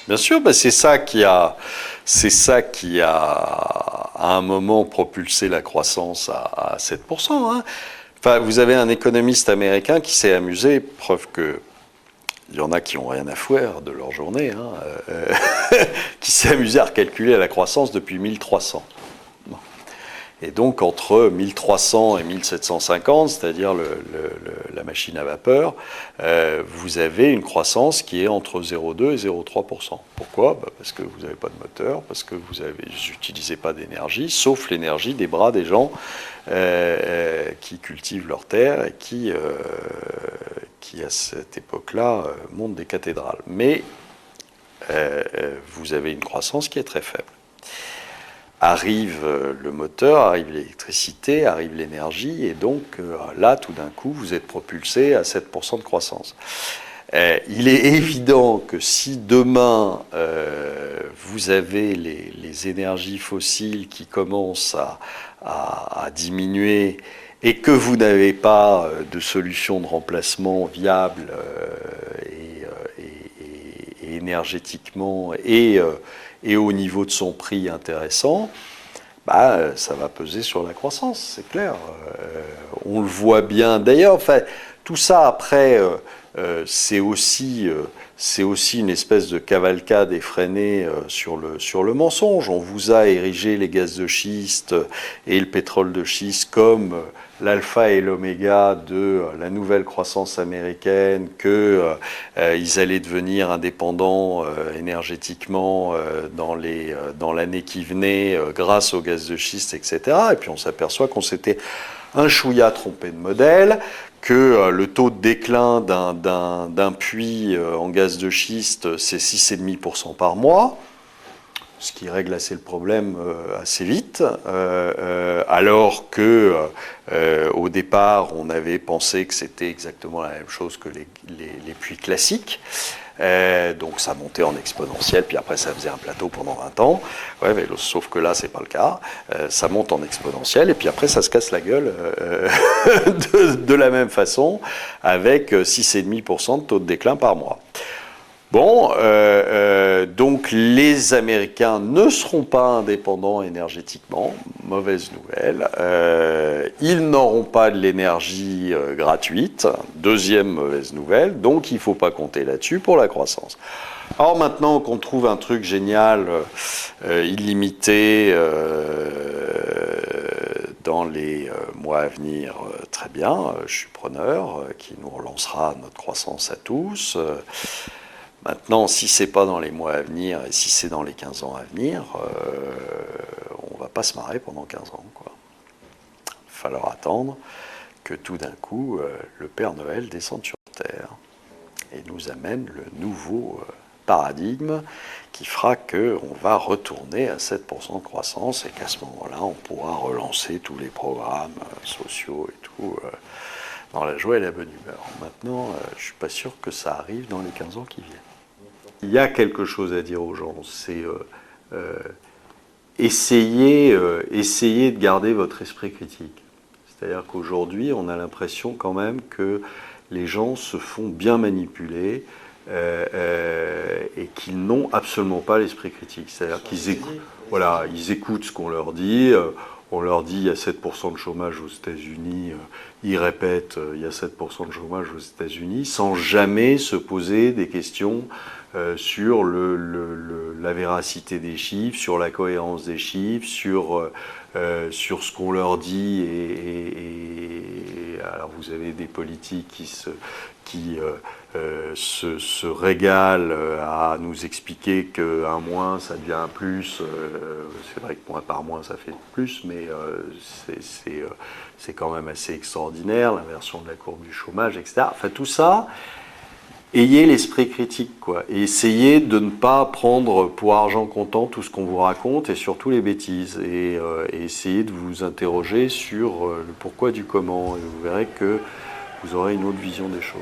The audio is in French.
bien sûr, bah c'est ça qui a, à un moment, propulsé la croissance à 7%. Hein. Enfin, vous avez un économiste américain qui s'est amusé, preuve que il y en a qui n'ont rien à foutre de leur journée, hein, qui s'est amusé à recalculer la croissance depuis 1300. Et donc, entre 1300 et 1750, c'est-à-dire la machine à vapeur, vous avez une croissance qui est entre 0,2 et 0,3%. Pourquoi ? Parce que vous n'avez pas de moteur, parce que vous n'utilisez pas d'énergie, sauf l'énergie des bras des gens qui cultivent leur terre et qui à cette époque-là, montent des cathédrales. Mais vous avez une croissance qui est très faible. Arrive le moteur, arrive l'électricité, arrive l'énergie, et donc là, tout d'un coup, vous êtes propulsé à 7% de croissance. Il est évident que si demain, vous avez les énergies fossiles qui commencent à diminuer et que vous n'avez pas de solution de remplacement viable et énergétiquement et au niveau de son prix intéressant, ça va peser sur la croissance, c'est clair. On le voit bien. D'ailleurs, enfin, tout ça après, c'est aussi une espèce de cavalcade effrénée sur le mensonge. On vous a érigé les gaz de schiste et le pétrole de schiste comme l'alpha et l'oméga de la nouvelle croissance américaine, qu'ils allaient devenir indépendants énergétiquement dans l'année qui venait grâce au gaz de schiste, etc. Et puis on s'aperçoit qu'on s'était un chouïa trompé de modèle, que le taux de déclin d'un puits en gaz de schiste, c'est 6,5% par mois, ce qui règle assez le problème assez vite, alors que au départ, on avait pensé que c'était exactement la même chose que les puits classiques. Donc ça montait en exponentiel, puis après ça faisait un plateau pendant 20 ans. Ouais, mais sauf que là, c'est pas le cas. Ça monte en exponentiel, et puis après ça se casse la gueule de la même façon, avec 6,5% de taux de déclin par mois. Bon, donc les Américains ne seront pas indépendants énergétiquement, mauvaise nouvelle. Ils n'auront pas de l'énergie gratuite, deuxième mauvaise nouvelle, donc il ne faut pas compter là-dessus pour la croissance. Alors maintenant qu'on trouve un truc génial, illimité, dans les mois à venir, très bien, je suis preneur, qui nous relancera notre croissance à tous. Maintenant, si ce n'est pas dans les mois à venir et si c'est dans les 15 ans à venir, on ne va pas se marrer pendant 15 ans, quoi. Il va falloir attendre que tout d'un coup, le Père Noël descende sur Terre et nous amène le nouveau paradigme qui fera qu'on va retourner à 7% de croissance et qu'à ce moment-là, on pourra relancer tous les programmes sociaux et tout dans la joie et la bonne humeur. Maintenant, je ne suis pas sûr que ça arrive dans les 15 ans qui viennent. Il y a quelque chose à dire aux gens, c'est essayez de garder votre esprit critique. C'est-à-dire qu'aujourd'hui, on a l'impression quand même que les gens se font bien manipuler et qu'ils n'ont absolument pas l'esprit critique. C'est-à-dire qu'ils écoutent ce qu'on leur dit. On leur dit il y a 7% de chômage aux États-Unis, ils répètent il y a 7% de chômage aux États-Unis, sans jamais se poser des questions sur la véracité des chiffres, sur la cohérence des chiffres, sur ce qu'on leur dit. Alors vous avez des politiques qui se régalent à nous expliquer qu'un moins ça devient un plus. C'est vrai que moins par moins ça fait plus, mais c'est quand même assez extraordinaire, l'inversion de la courbe du chômage, etc. Enfin tout ça, ayez l'esprit critique, quoi, et essayez de ne pas prendre pour argent comptant tout ce qu'on vous raconte et surtout les bêtises, et essayez de vous interroger sur le pourquoi du comment, et vous verrez que vous aurez une autre vision des choses.